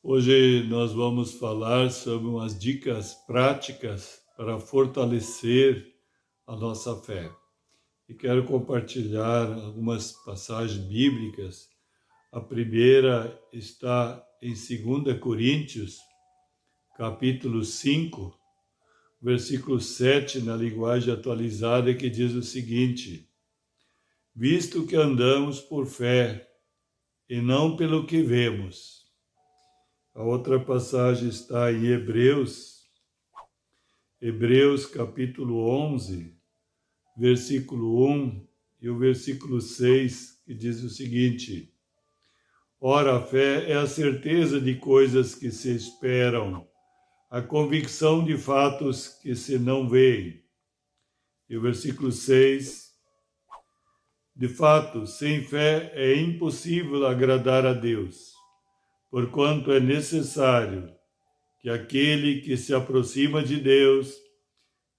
Hoje nós vamos falar sobre umas dicas práticas para fortalecer a nossa fé. E quero compartilhar algumas passagens bíblicas. A primeira está em 2 Coríntios, capítulo 5, versículo 7, na linguagem atualizada, que diz o seguinte: visto que andamos por fé e não pelo que vemos. A outra passagem está em Hebreus capítulo 11, versículo 1 e o versículo 6, que diz o seguinte: ora, a fé é a certeza de coisas que se esperam, a convicção de fatos que se não veem. E o versículo 6, de fato, sem fé é impossível agradar a Deus, porquanto é necessário que aquele que se aproxima de Deus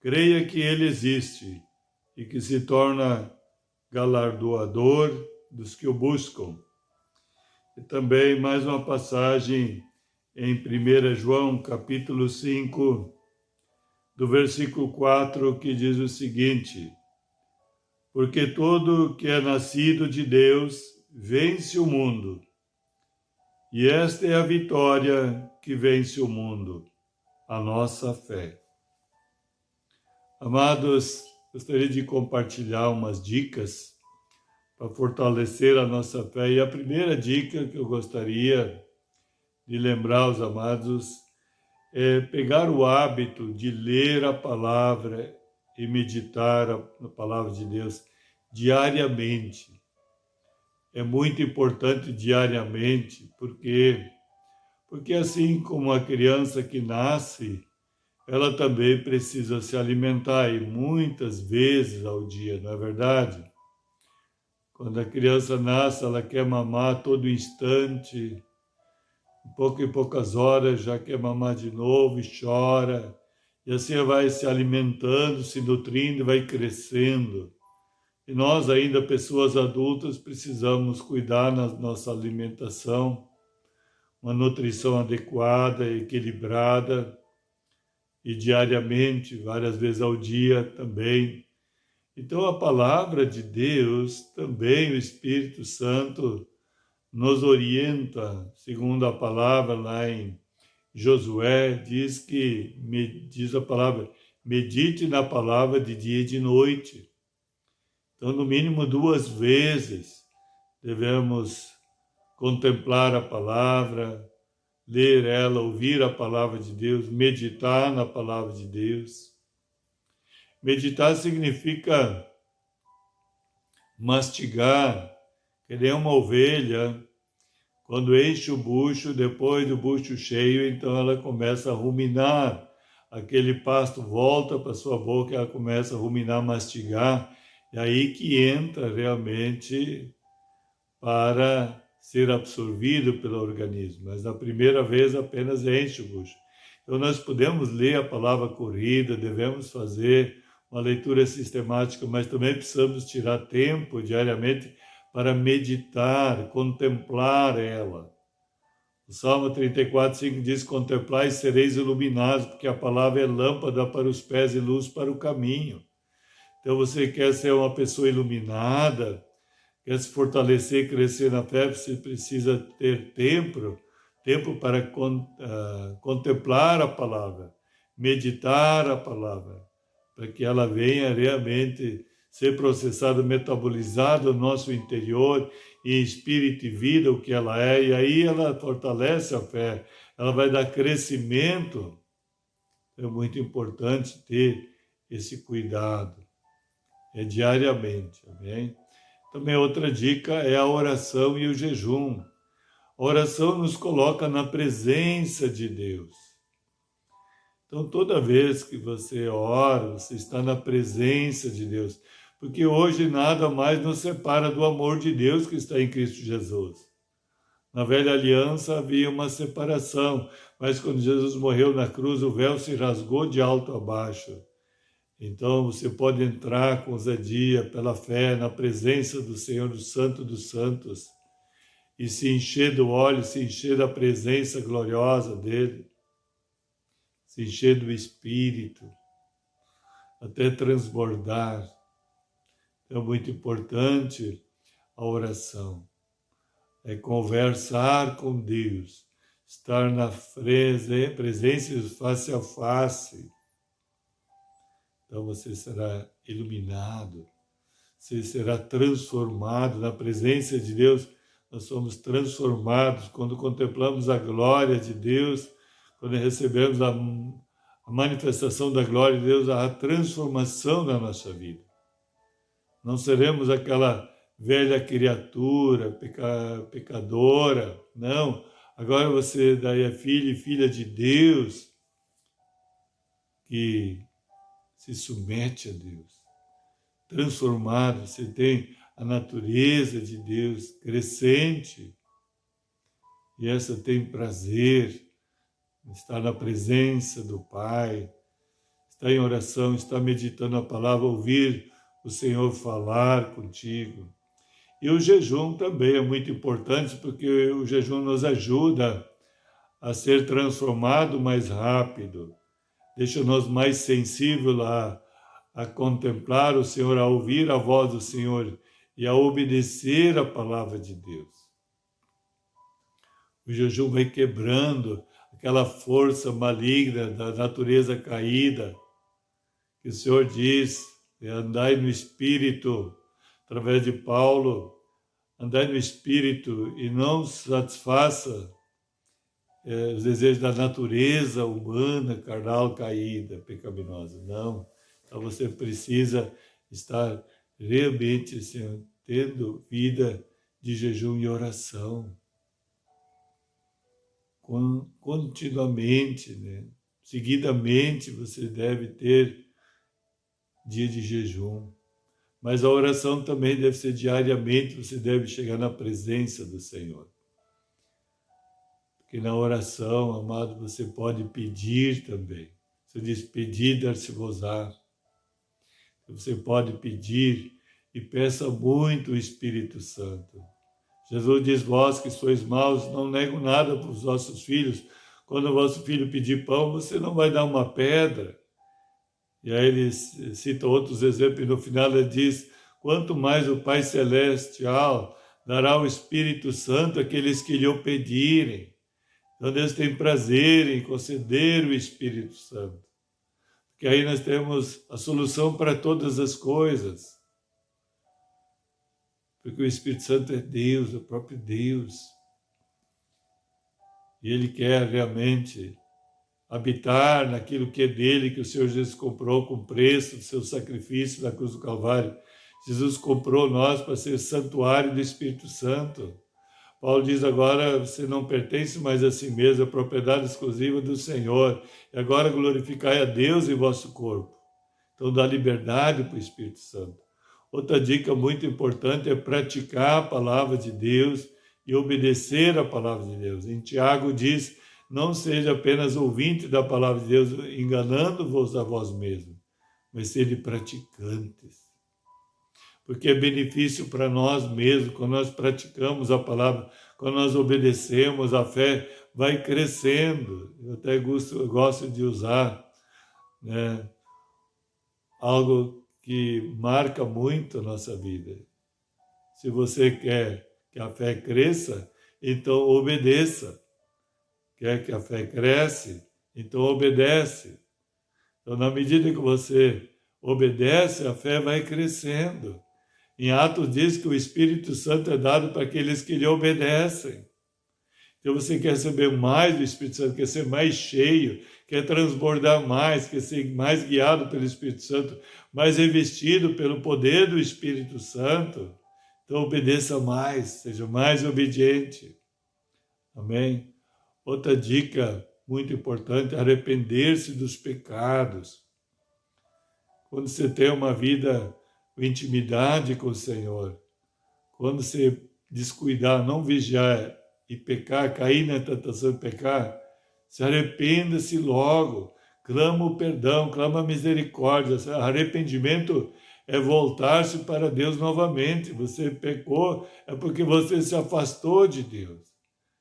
creia que Ele existe e que se torna galardoador dos que o buscam. E também mais uma passagem em 1 João, capítulo 5, do versículo 4, que diz o seguinte: porque todo que é nascido de Deus vence o mundo. E esta é a vitória que vence o mundo, a nossa fé. Amados, gostaria de compartilhar umas dicas para fortalecer a nossa fé. E a primeira dica que eu gostaria de lembrar aos amados é pegar o hábito de ler a palavra e meditar na palavra de Deus diariamente. É muito importante diariamente, porque assim como a criança que nasce, ela também precisa se alimentar, e muitas vezes ao dia, não é verdade? Quando a criança nasce, ela quer mamar a todo instante, em poucas horas já quer mamar de novo e chora, e assim ela vai se alimentando, se nutrindo, vai crescendo. E nós ainda, pessoas adultas, precisamos cuidar da nossa alimentação, uma nutrição adequada, equilibrada, e diariamente, várias vezes ao dia também. Então a palavra de Deus, também o Espírito Santo, nos orienta, segundo a palavra lá em Josué, diz a palavra, medite na palavra de dia e de noite. Então, no mínimo 2 vezes, devemos contemplar a palavra, ler ela, ouvir a palavra de Deus, meditar na palavra de Deus. Meditar significa mastigar, que nem uma ovelha, quando enche o bucho, depois do bucho cheio, então ela começa a ruminar, aquele pasto volta para sua boca, ela começa a ruminar, mastigar, é aí que entra realmente para ser absorvido pelo organismo, mas na primeira vez apenas enche o bucho. Então nós podemos ler a palavra corrida, devemos fazer uma leitura sistemática, mas também precisamos tirar tempo diariamente para meditar, contemplar ela. O Salmo 34:5 diz: contemplai e sereis iluminados, porque a palavra é lâmpada para os pés e luz para o caminho. Então você quer ser uma pessoa iluminada, quer se fortalecer, crescer na fé, você precisa ter tempo para contemplar a palavra, meditar a palavra, para que ela venha realmente ser processada, metabolizada no nosso interior, em espírito e vida, o que ela é, e aí ela fortalece a fé, ela vai dar crescimento. É muito importante ter esse cuidado, diariamente, amém? Também outra dica é a oração e o jejum. A oração nos coloca na presença de Deus. Então, toda vez que você ora, você está na presença de Deus. Porque hoje nada mais nos separa do amor de Deus que está em Cristo Jesus. Na velha aliança havia uma separação, mas quando Jesus morreu na cruz, o véu se rasgou de alto a baixo. Então você pode entrar com ousadia, pela fé, na presença do Senhor, do Santo dos Santos, e se encher do óleo, se encher da presença gloriosa dele, se encher do Espírito, até transbordar. Então, é muito importante a oração. É conversar com Deus, estar na presença face a face. Então você será iluminado, você será transformado na presença de Deus. Nós somos transformados quando contemplamos a glória de Deus, quando recebemos a manifestação da glória de Deus, a transformação da nossa vida. Não seremos aquela velha criatura, pecadora, não. Agora você daí é filho e filha de Deus, que se submete a Deus. Transformado, você tem a natureza de Deus crescente, e essa tem prazer, está na presença do Pai, está em oração, está meditando a palavra, ouvir o Senhor falar contigo. E o jejum também é muito importante, porque o jejum nos ajuda a ser transformado mais rápido, deixa-nos mais sensíveis a contemplar o Senhor, a ouvir a voz do Senhor e a obedecer a palavra de Deus. O jejum vai quebrando aquela força maligna da natureza caída, que o Senhor diz, andai no Espírito, através de Paulo, andai no Espírito e não satisfaça os desejos da natureza humana, carnal, caída, pecaminosa. Não. Então você precisa estar realmente assim, tendo vida de jejum e oração. Continuamente, né? Seguidamente você deve ter dia de jejum. Mas a oração também deve ser diariamente, você deve chegar na presença do Senhor. Porque na oração, amado, você pode pedir também. Você diz, pedir, dar-se-vos-á. Você pode pedir e peça muito o Espírito Santo. Jesus diz, vós que sois maus, não nego nada para os vossos filhos. Quando o vosso filho pedir pão, você não vai dar uma pedra. E aí ele cita outros exemplos, e no final ele diz, quanto mais o Pai Celestial dará o Espírito Santo àqueles que lhe o pedirem. Então Deus tem prazer em conceder o Espírito Santo. Porque aí nós temos a solução para todas as coisas. Porque o Espírito Santo é Deus, o próprio Deus. E Ele quer realmente habitar naquilo que é dele, que o Senhor Jesus comprou com preço do seu sacrifício na cruz do Calvário. Jesus comprou nós para ser santuário do Espírito Santo. Paulo diz agora, você não pertence mais a si mesmo, é propriedade exclusiva do Senhor. E agora glorificai a Deus em vosso corpo. Então dá liberdade para o Espírito Santo. Outra dica muito importante é praticar a palavra de Deus e obedecer a palavra de Deus. Em Tiago diz, não seja apenas ouvinte da palavra de Deus, enganando-vos a vós mesmos, mas sede praticantes. Porque é benefício para nós mesmos, quando nós praticamos a palavra, quando nós obedecemos, a fé vai crescendo. Eu até gosto de usar, né, algo que marca muito a nossa vida. Se você quer que a fé cresça, então obedeça. Quer que a fé cresça, então obedece. Então, na medida que você obedece, a fé vai crescendo. Em Atos diz que o Espírito Santo é dado para aqueles que lhe obedecem. Então você quer receber mais do Espírito Santo, quer ser mais cheio, quer transbordar mais, quer ser mais guiado pelo Espírito Santo, mais revestido pelo poder do Espírito Santo. Então obedeça mais, seja mais obediente. Amém? Outra dica muito importante é arrepender-se dos pecados. Quando você tem uma vida com intimidade com o Senhor, quando você descuidar, não vigiar e pecar, cair na tentação de pecar, se arrependa-se logo, clama o perdão, clama a misericórdia. Arrependimento é voltar-se para Deus novamente. Você pecou, é porque você se afastou de Deus.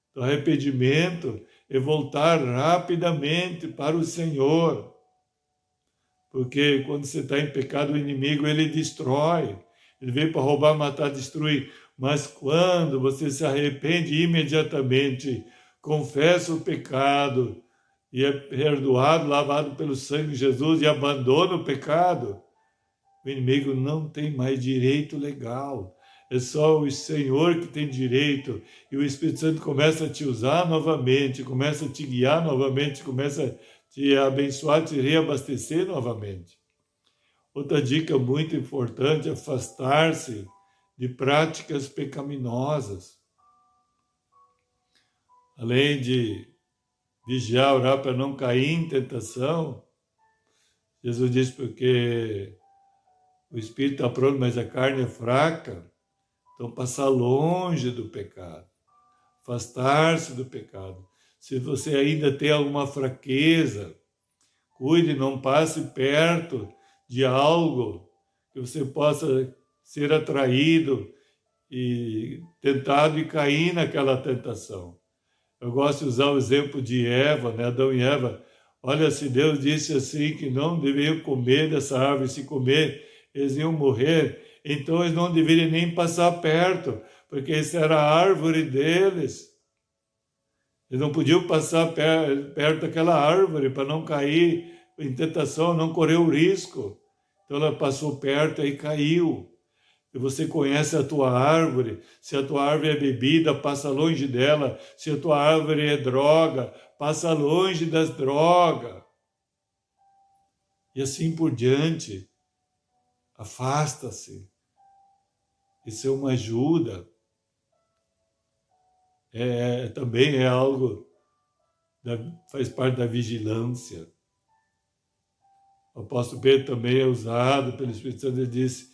Então, arrependimento é voltar rapidamente para o Senhor. Porque quando você está em pecado, o inimigo, ele destrói. Ele veio para roubar, matar, destruir. Mas quando você se arrepende imediatamente, confessa o pecado e é perdoado, lavado pelo sangue de Jesus e abandona o pecado, o inimigo não tem mais direito legal. É só o Senhor que tem direito. E o Espírito Santo começa a te usar novamente, começa a te guiar novamente, começa a te abençoar, te reabastecer novamente. Outra dica muito importante é afastar-se de práticas pecaminosas. Além de vigiar, orar para não cair em tentação, Jesus diz porque o espírito está pronto, mas a carne é fraca. Então, passar longe do pecado, afastar-se do pecado. Se você ainda tem alguma fraqueza, cuide, não passe perto de algo que você possa ser atraído e tentado e cair naquela tentação. Eu gosto de usar o exemplo de Eva, né? Adão e Eva. Olha, se Deus disse assim que não deveriam comer dessa árvore, se comer, eles iam morrer, então eles não deveriam nem passar perto, porque essa era a árvore deles. Eles não podiam passar perto daquela árvore para não cair em tentação, não correr o risco. Então ela passou perto e caiu. E você conhece a tua árvore. Se a tua árvore é bebida, passa longe dela. Se a tua árvore é droga, passa longe das drogas. E assim por diante. Afasta-se. Isso é uma ajuda. Também é algo, faz parte da vigilância. O apóstolo Pedro também é usado pelo Espírito Santo, ele disse,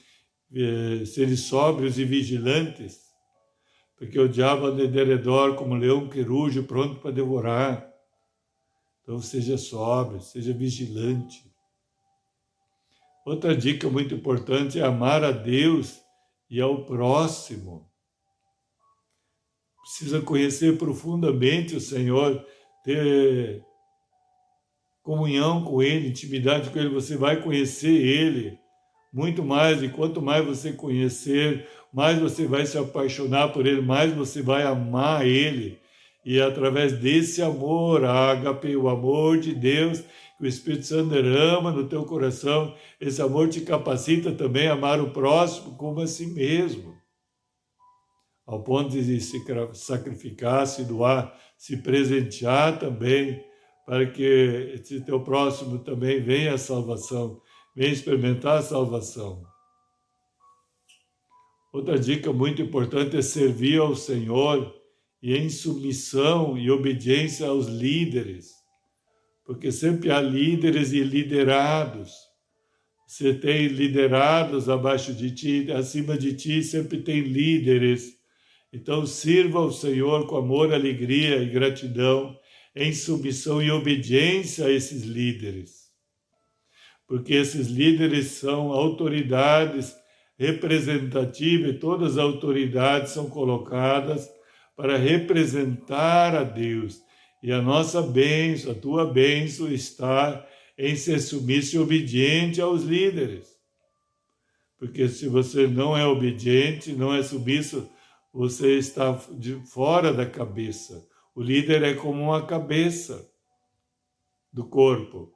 serem sóbrios e vigilantes, porque o diabo anda em derredor como um leão que ruge, pronto para devorar. Então seja sóbrio, seja vigilante. Outra dica muito importante é amar a Deus e ao próximo. Precisa conhecer profundamente o Senhor, ter comunhão com Ele, intimidade com Ele. Você vai conhecer Ele muito mais, e quanto mais você conhecer, mais você vai se apaixonar por Ele, mais você vai amar Ele. E através desse amor, a ágape, o amor de Deus, que o Espírito Santo derrama no teu coração, esse amor te capacita também a amar o próximo como a si mesmo. Ao ponto de se sacrificar, se doar, se presentear também, para que esse teu próximo também venha à salvação, venha experimentar a salvação. Outra dica muito importante é servir ao Senhor e em submissão e obediência aos líderes, porque sempre há líderes e liderados. Você tem liderados abaixo de ti, acima de ti sempre tem líderes. Então, sirva ao Senhor com amor, alegria e gratidão, em submissão e obediência a esses líderes. Porque esses líderes são autoridades representativas e todas as autoridades são colocadas para representar a Deus. E a nossa bênção, a tua bênção está em ser submisso e obediente aos líderes. Porque se você não é obediente, não é submisso, você está fora da cabeça. O líder é como uma cabeça do corpo.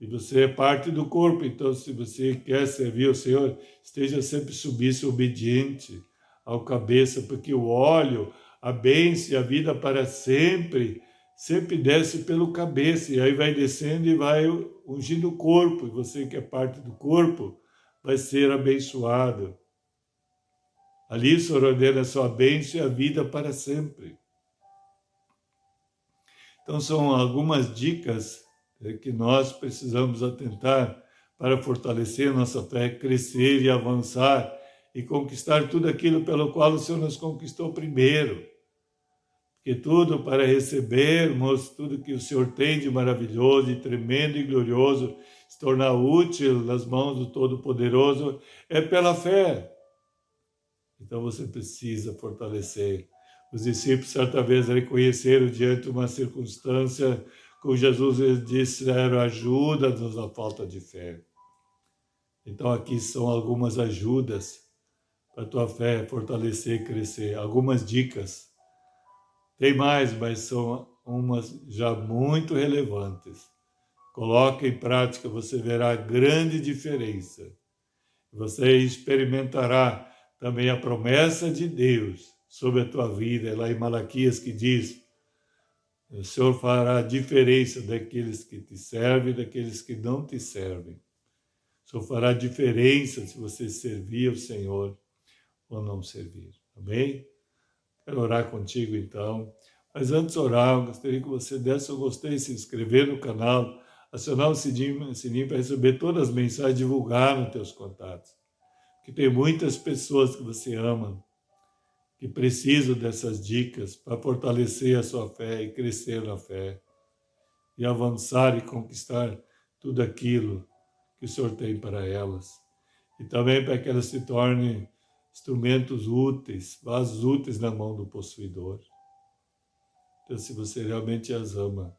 E você é parte do corpo. Então, se você quer servir ao Senhor, esteja sempre submisso e obediente ao cabeça, porque o óleo, a bênção e a vida para sempre, sempre desce pelo cabeça. E aí vai descendo e vai ungindo o corpo. E você que é parte do corpo, vai ser abençoado. Ali o Senhor ordena a sua bênção e a vida para sempre. Então são algumas dicas que nós precisamos atentar para fortalecer nossa fé, crescer e avançar e conquistar tudo aquilo pelo qual o Senhor nos conquistou primeiro. Porque tudo para recebermos tudo que o Senhor tem de maravilhoso e tremendo e glorioso tornar útil nas mãos do Todo-Poderoso é pela fé. Então você precisa fortalecer. Os discípulos certa vez reconheceram diante de uma circunstância com Jesus, eles disseram: ajuda-nos na falta de fé. Então aqui são algumas ajudas para a tua fé fortalecer e crescer. Algumas dicas. Tem mais, mas são umas já muito relevantes. Coloque em prática, você verá grande diferença. Você experimentará também a promessa de Deus sobre a tua vida. É lá em Malaquias que diz: o Senhor fará a diferença daqueles que te servem e daqueles que não te servem. O Senhor fará a diferença se você servir ao Senhor ou não servir. Amém? Quero orar contigo então. Mas antes de orar, eu gostaria que você desse o gostei, se inscrever no canal, acionar o sininho para receber todas as mensagens, divulgar nos teus contatos. Porque tem muitas pessoas que você ama, que precisam dessas dicas para fortalecer a sua fé e crescer na fé, e avançar e conquistar tudo aquilo que o Senhor tem para elas. E também para que elas se tornem instrumentos úteis, vasos úteis na mão do possuidor. Então, se você realmente as ama,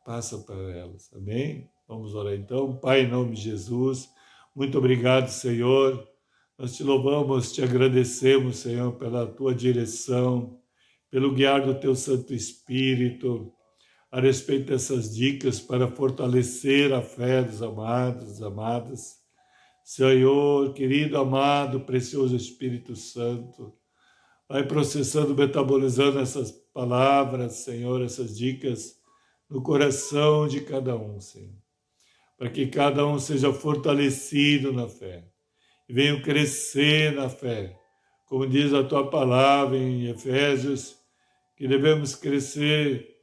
passa para elas. Amém? Vamos orar então. Pai, em nome de Jesus, muito obrigado, Senhor. Nós te louvamos, te agradecemos, Senhor, pela tua direção, pelo guiar do teu Santo Espírito, a respeito dessas dicas para fortalecer a fé dos amados, amadas. Senhor, querido, amado, precioso Espírito Santo, vai processando, metabolizando essas palavras, Senhor, essas dicas no coração de cada um, Senhor, para que cada um seja fortalecido na fé e venha crescer na fé, como diz a tua palavra em Efésios, que devemos crescer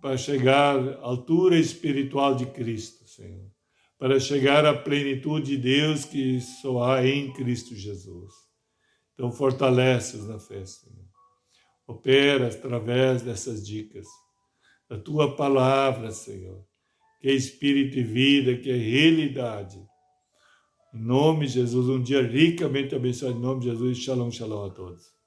para chegar à altura espiritual de Cristo, Senhor, para chegar à plenitude de Deus que só há em Cristo Jesus. Então fortalece-os na fé, Senhor. Opera através dessas dicas, da tua palavra, Senhor, que é espírito e vida, que é realidade. Em nome de Jesus, um dia ricamente abençoado, em nome de Jesus, shalom, shalom a todos.